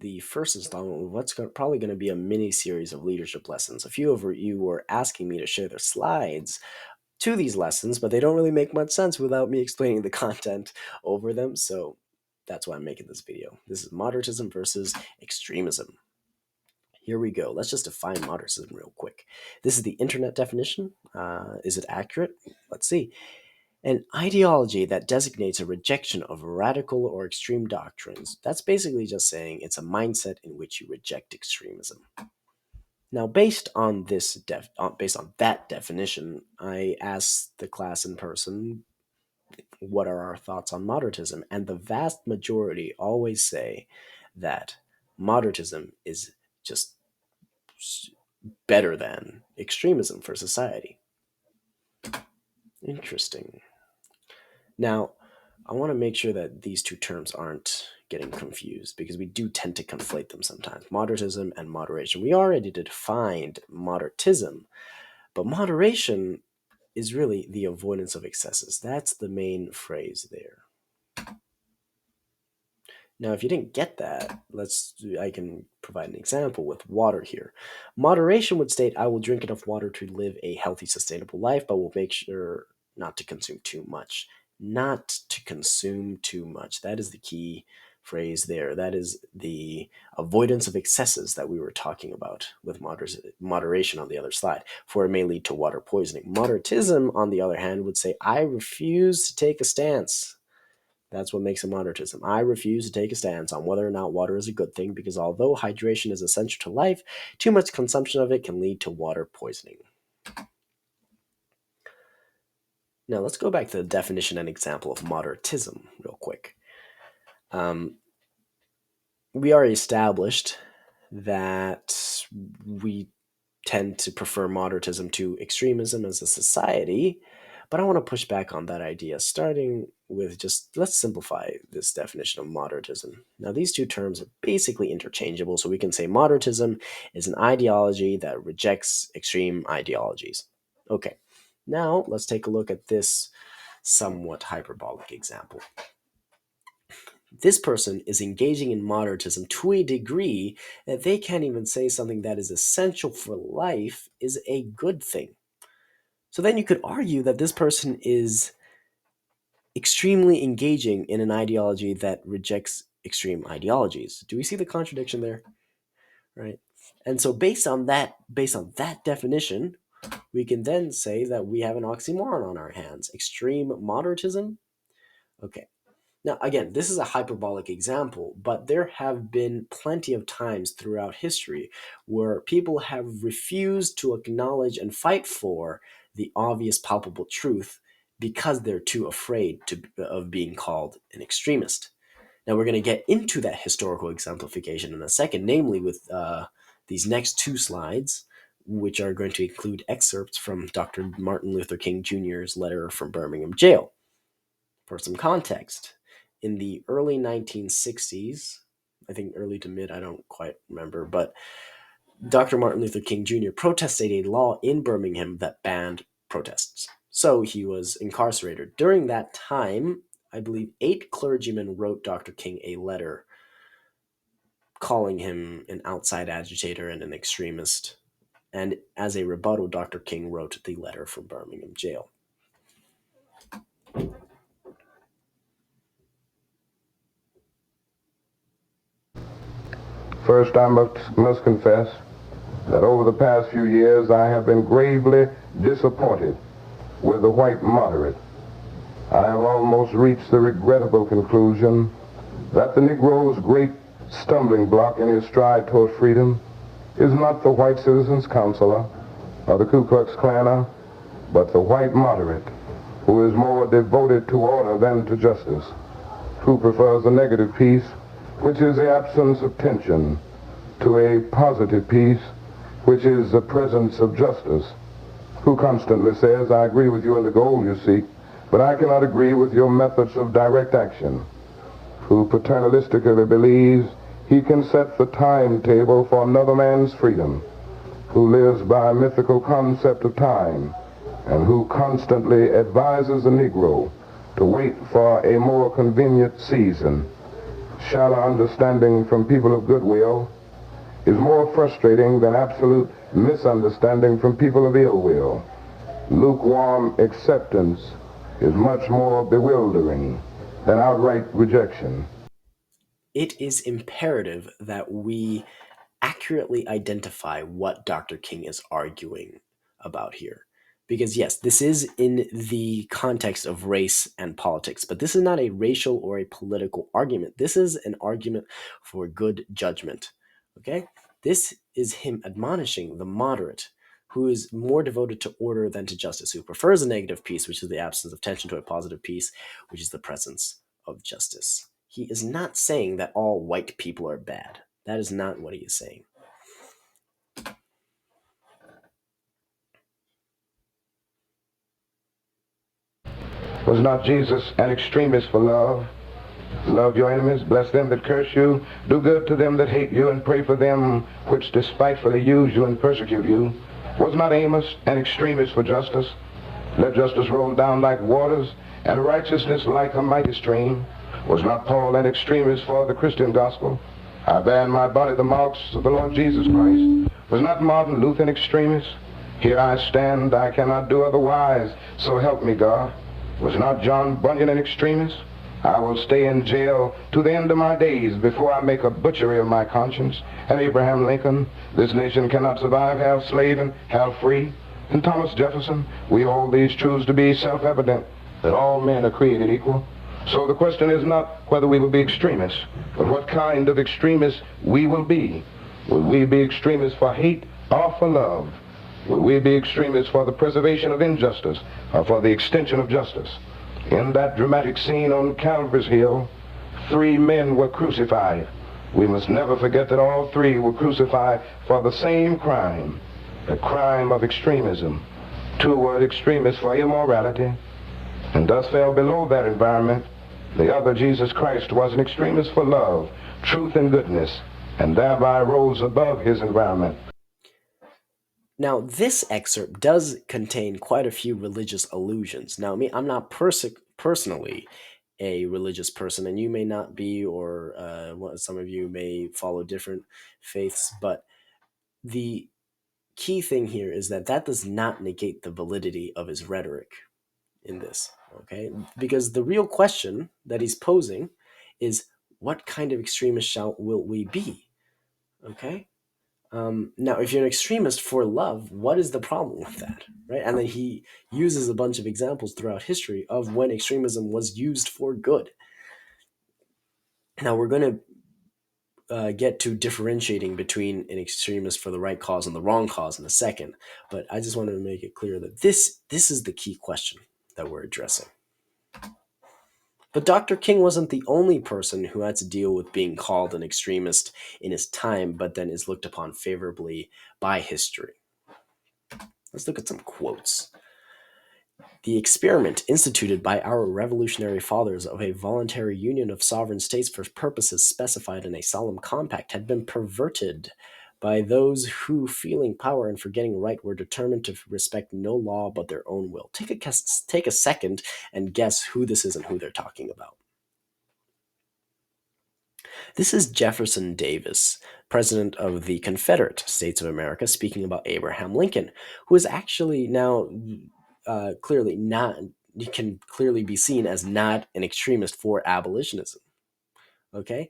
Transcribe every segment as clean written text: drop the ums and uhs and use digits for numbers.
the first installment of what's probably going to be a mini series of leadership lessons. A few of you were asking me to share their slides to these lessons, but they don't really make much sense without me explaining the content over them. So that's why I'm making this video. This is moderatism versus extremism. Here we go. Let's just define moderatism real quick. This is the internet definition. Is it accurate? Let's see. An ideology that designates a rejection of radical or extreme doctrines. That's basically just saying it's a mindset in which you reject extremism. Now, based on that definition, I asked the class in person, what are our thoughts on moderatism? And the vast majority always say that moderatism is just better than extremism for society. Interesting. Now, I want to make sure that these two terms aren't getting confused because we do tend to conflate them sometimes. Moderatism and moderation. We already defined moderatism, but moderation is really the avoidance of excesses. That's the main phrase there. Now, if you didn't get that, I can provide an example with water here. Moderation would state, I will drink enough water to live a healthy, sustainable life, but will make sure not to consume too much. Not to consume too much. That is the key phrase there. That is the avoidance of excesses that we were talking about with moderation on the other slide, for it may lead to water poisoning. Moderatism, on the other hand, would say, I refuse to take a stance. That's what makes a moderatism. I refuse to take a stance on whether or not water is a good thing, because although hydration is essential to life, too much consumption of it can lead to water poisoning. Now, let's go back to the definition and example of moderatism real quick. We already established that we tend to prefer moderatism to extremism as a society, but I want to push back on that idea, starting with let's simplify this definition of moderatism. Now, these two terms are basically interchangeable, so we can say moderatism is an ideology that rejects extreme ideologies. Okay. Now, let's take a look at this somewhat hyperbolic example. This person is engaging in moderatism to a degree that they can't even say something that is essential for life is a good thing. So then you could argue that this person is extremely engaging in an ideology that rejects extreme ideologies. Do we see the contradiction there? Right. And so based on that definition, we can then say that we have an oxymoron on our hands. Extreme moderatism? Okay. Now, again, this is a hyperbolic example, but there have been plenty of times throughout history where people have refused to acknowledge and fight for the obvious, palpable truth because they're too afraid of being called an extremist. Now, we're going to get into that historical exemplification in a second, namely with these next two slides, which are going to include excerpts from Dr. Martin Luther King Jr.'s letter from Birmingham jail. For some context, in the early 1960s, I think early to mid, I don't quite remember, but Dr. Martin Luther King Jr. protested a law in Birmingham that banned protests. So he was incarcerated. During that time, I believe 8 clergymen wrote Dr. King a letter calling him an outside agitator and an extremist. And as a rebuttal, Dr. King wrote the letter from Birmingham jail. First, I must confess that over the past few years I have been gravely disappointed with the white moderate. I have almost reached the regrettable conclusion that the Negro's great stumbling block in his stride toward freedom is not the white citizens' counselor or the Ku Klux Klaner, but the white moderate, who is more devoted to order than to justice, who prefers the negative peace, which is the absence of tension, to a positive peace, which is the presence of justice, who constantly says, I agree with you in the goal you seek, but I cannot agree with your methods of direct action, who paternalistically believes he can set the timetable for another man's freedom, who lives by a mythical concept of time, and who constantly advises the Negro to wait for a more convenient season, shallow understanding from people of goodwill is more frustrating than absolute misunderstanding from people of ill will. Lukewarm acceptance is much more bewildering than outright rejection. It is imperative that we accurately identify what Dr. King is arguing about here. Because, yes, this is in the context of race and politics, but this is not a racial or a political argument. This is an argument for good judgment. Okay? This is him admonishing the moderate who is more devoted to order than to justice, who prefers a negative peace, which is the absence of tension, to a positive peace, which is the presence of justice. He is not saying that all white people are bad. That is not what he is saying. Was not Jesus an extremist for love? Love your enemies, bless them that curse you, do good to them that hate you, and pray for them which despitefully use you and persecute you. Was not Amos an extremist for justice? Let justice roll down like waters, and righteousness like a mighty stream. Was not Paul an extremist for the Christian gospel? I bear in my body the marks of the Lord Jesus Christ. Was not Martin Luther an extremist? Here I stand, I cannot do otherwise, so help me God. Was not John Bunyan an extremist? I will stay in jail to the end of my days before I make a butchery of my conscience. And Abraham Lincoln, this nation cannot survive half slave and half free. And Thomas Jefferson, we hold these truths to be self-evident, that all men are created equal. So the question is not whether we will be extremists, but what kind of extremists we will be. Will we be extremists for hate or for love? Will we be extremists for the preservation of injustice or for the extension of justice? In that dramatic scene on Calvary's Hill, 3 men were crucified. We must never forget that all 3 were crucified for the same crime, the crime of extremism. 2 were extremists for immorality, and thus fell below that environment. The other, Jesus Christ, was an extremist for love, truth, and goodness, and thereby rose above his environment. Now, this excerpt does contain quite a few religious allusions. Now, I'm not personally a religious person, and you may not be, or some of you may follow different faiths, but the key thing here is that that does not negate the validity of his rhetoric in this, okay? Because the real question that he's posing is, what kind of extremist will we be, okay? Now, if you're an extremist for love, what is the problem with that, right? And then he uses a bunch of examples throughout history of when extremism was used for good. Now, we're going to get to differentiating between an extremist for the right cause and the wrong cause in a second, but I just wanted to make it clear that this is the key question that we're addressing. But Dr. King wasn't the only person who had to deal with being called an extremist in his time, but then is looked upon favorably by history. Let's look at some quotes. The experiment instituted by our revolutionary fathers of a voluntary union of sovereign states for purposes specified in a solemn compact had been perverted by those who, feeling power and forgetting right, were determined to respect no law but their own will. Take a second and guess who this is and who they're talking about. This is Jefferson Davis, President of the Confederate States of America, speaking about Abraham Lincoln, who is actually now clearly not, he can clearly be seen as not an extremist for abolitionism. Okay?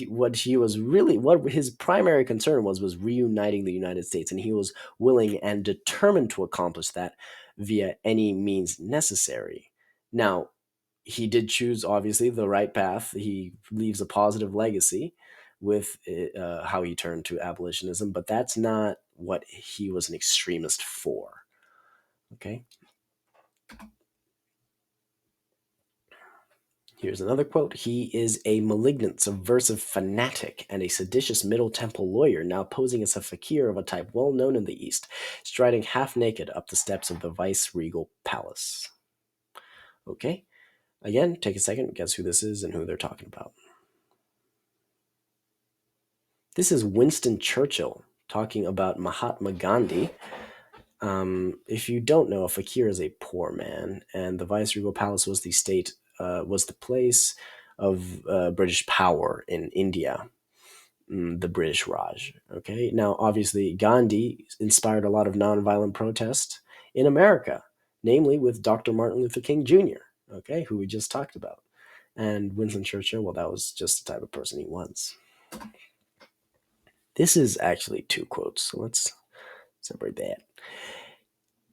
What his primary concern was reuniting the United States, and he was willing and determined to accomplish that via any means necessary. Now, he did choose, obviously, the right path. He leaves a positive legacy with how he turned to abolitionism, but that's not what he was an extremist for. Okay? Here's another quote. He is a malignant, subversive fanatic and a seditious Middle Temple lawyer, now posing as a fakir of a type well known in the East, striding half naked up the steps of the vice-regal palace. Okay? Again, take a second, guess who this is and who they're talking about. This is Winston Churchill talking about Mahatma Gandhi. If you don't know, a fakir is a poor man, and the vice-regal palace was the place of British power in India, the British Raj. Okay, now obviously Gandhi inspired a lot of nonviolent protest in America, namely with Dr. Martin Luther King Jr., okay, who we just talked about. And Winston Churchill, well, that was just the type of person he was. This is actually two quotes, so let's separate that.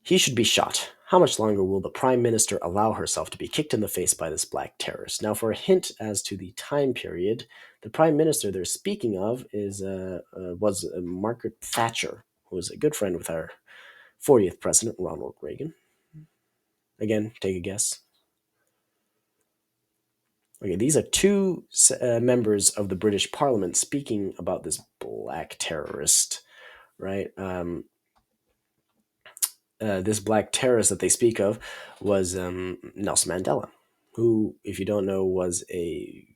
He should be shot. How much longer will the Prime Minister allow herself to be kicked in the face by this black terrorist? Now, for a hint as to the time period, the Prime Minister they're speaking of was Margaret Thatcher, who was a good friend with our 40th President, Ronald Reagan. Again, take a guess. Okay, these are two members of the British Parliament speaking about this black terrorist, right? This black terrorist that they speak of was Nelson Mandela, who, if you don't know, was an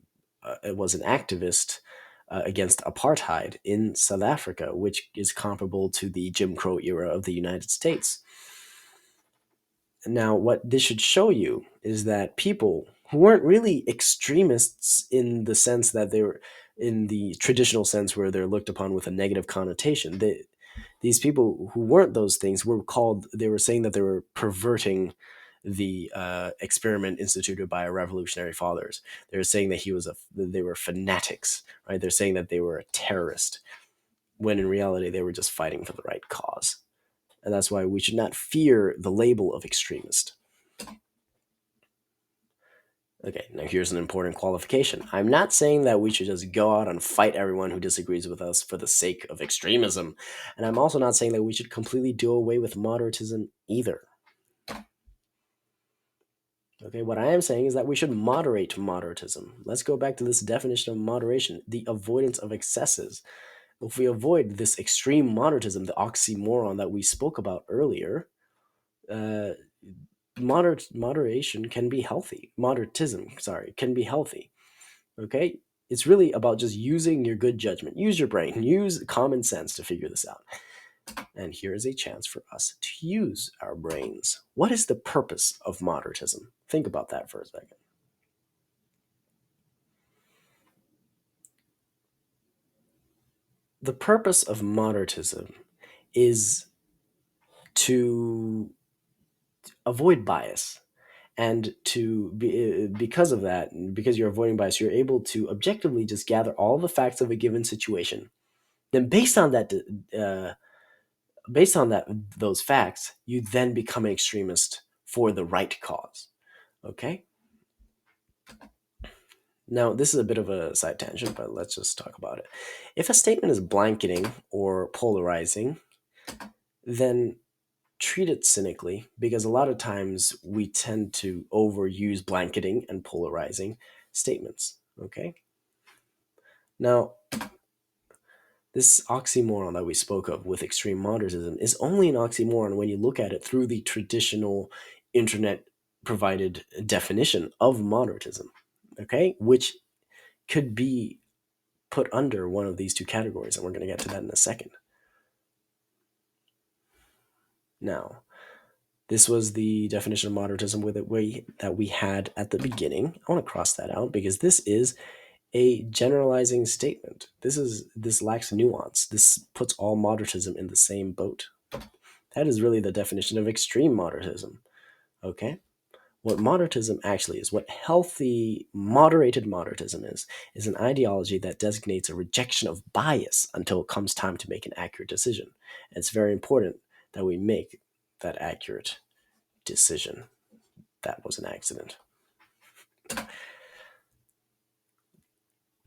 activist against apartheid in South Africa, which is comparable to the Jim Crow era of the United States. Now, what this should show you is that people who weren't really extremists in the sense that they were in the traditional sense where they're looked upon with a negative connotation, these people who weren't those things were called, they were saying that they were perverting the experiment instituted by our revolutionary fathers. They were saying that they were fanatics, right? They're saying that they were a terrorist, when in reality they were just fighting for the right cause. And that's why we should not fear the label of extremist. Okay, now here's an important qualification. I'm not saying that we should just go out and fight everyone who disagrees with us for the sake of extremism. And I'm also not saying that we should completely do away with moderatism either. Okay, what I am saying is that we should moderate moderatism. Let's go back to this definition of moderation, the avoidance of excesses. If we avoid this extreme moderatism, the oxymoron that we spoke about earlier, uh, moderation can be healthy. Moderatism, sorry, can be healthy. Okay, it's really about just using your good judgment. Use your brain. Use common sense to figure this out. And here is a chance for us to use our brains. What is the purpose of moderatism? Think about that for a second. The purpose of moderatism is to avoid bias. And because of that, because you're avoiding bias, you're able to objectively just gather all the facts of a given situation. Then, based on those facts, you then become an extremist for the right cause. Okay. Now, this is a bit of a side tangent, but let's just talk about it. If a statement is blanketing or polarizing, then treat it cynically, because a lot of times we tend to overuse blanketing and polarizing statements. Okay. Now, this oxymoron that we spoke of with extreme moderatism is only an oxymoron when you look at it through the traditional internet provided definition of moderatism, okay, which could be put under one of these two categories, and we're going to get to that in a second. Now, this was the definition of moderatism that we had at the beginning. I want to cross that out because this is a generalizing statement. This lacks nuance. This puts all moderatism in the same boat. That is really the definition of extreme moderatism. Okay? What moderatism actually is, what healthy, moderated moderatism is an ideology that designates a rejection of bias until it comes time to make an accurate decision. And it's very important that we make that accurate decision. That was an accident.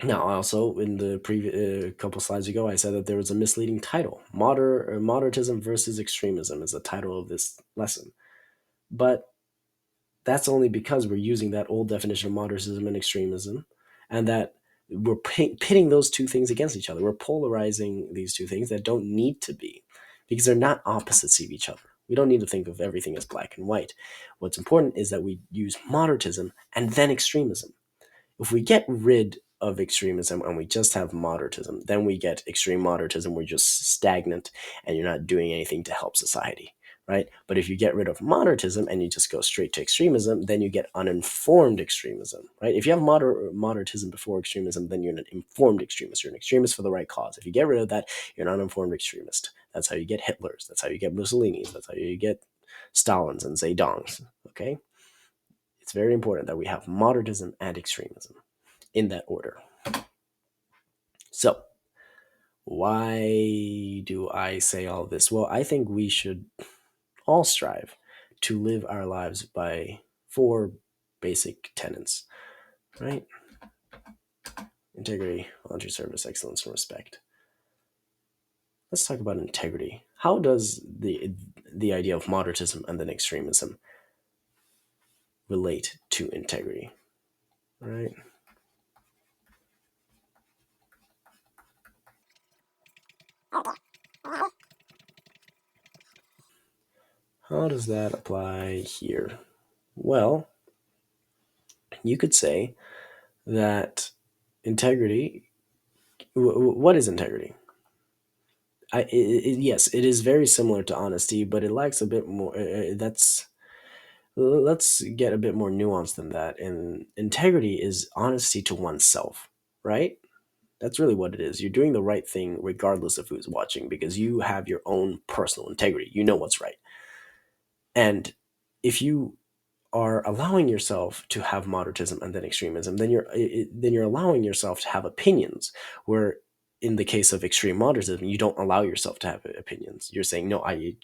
Now, also in the previous couple slides ago, I said that there was a misleading title. Moderatism versus extremism is the title of this lesson. But that's only because we're using that old definition of moderatism and extremism, and that we're pitting those two things against each other. We're polarizing these two things that don't need to be, because they're not opposites of each other. We don't need to think of everything as black and white. What's important is that we use moderatism and then extremism. If we get rid of extremism and we just have moderatism, then we get extreme moderatism. We're just stagnant and you're not doing anything to help society, right? But if you get rid of moderatism and you just go straight to extremism, then you get uninformed extremism, right? If you have moderatism before extremism, then you're an informed extremist. You're an extremist for the right cause. If you get rid of that, you're an uninformed extremist. That's how you get Hitlers. That's how you get Mussolinis. That's how you get Stalins and Zedongs, okay? It's very important that we have moderatism and extremism in that order. So, why do I say all this? Well, I think we should all strive to live our lives by four basic tenets, right? Integrity, voluntary service, excellence, and respect. Let's talk about integrity. How does the idea of moderatism and then extremism relate to integrity, right? How does that apply here? Well, you could say that integrity. What is integrity? Yes, it is very similar to honesty, but it lacks a bit more. That's Let's get a bit more nuanced than that. And integrity is honesty to oneself, right? That's really what it is. You're doing the right thing regardless of who's watching because you have your own personal integrity. You know what's right. And if you are allowing yourself to have moderatism and then extremism, then you're allowing yourself to have opinions. Where in the case of extreme moderatism, you don't allow yourself to have opinions. You're saying, no, I'm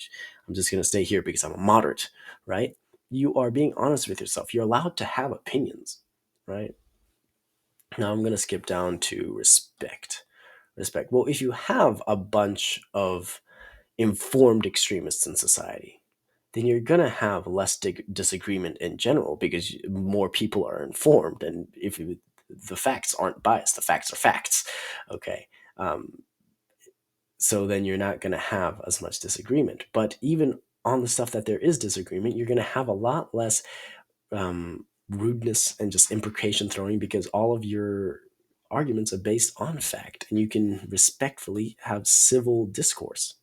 just going to stay here because I'm a moderate, right? You are being honest with yourself. You're allowed to have opinions, right? Now I'm going to skip down to respect. Respect. Well, if you have a bunch of informed extremists in society, then you're going to have less disagreement in general because more people are informed. And if the facts aren't biased, the facts are facts. Okay. Um, so then you're not going to have as much disagreement. But even on the stuff that there is disagreement, you're going to have a lot less rudeness and just imprecation throwing because all of your arguments are based on fact and you can respectfully have civil discourse,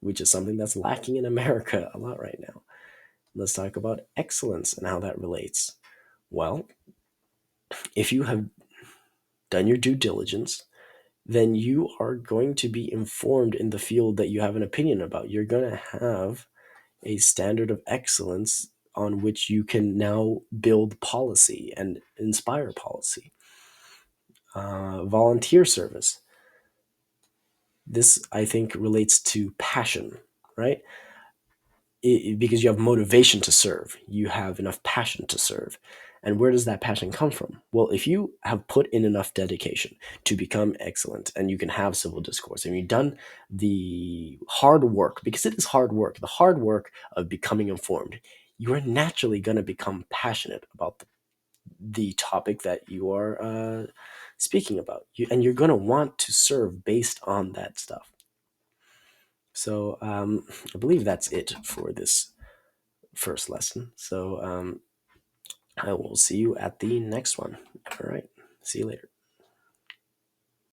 which is something that's lacking in America a lot right now. Let's talk about excellence and how that relates. Well, if you have done your due diligence, then you are going to be informed in the field that you have an opinion about. You're going to have a standard of excellence on which you can now build policy and inspire policy. Volunteer service. This, I think, relates to passion, right? Because you have motivation to serve, you have enough passion to serve. And where does that passion come from? Well, if you have put in enough dedication to become excellent and you can have civil discourse and you've done the hard work, because it is hard work, the hard work of becoming informed, you are naturally going to become passionate about the topic that you are speaking about. And you're going to want to serve based on that stuff. So I believe that's it for this first lesson. So I will see you at the next one. All right. See you later.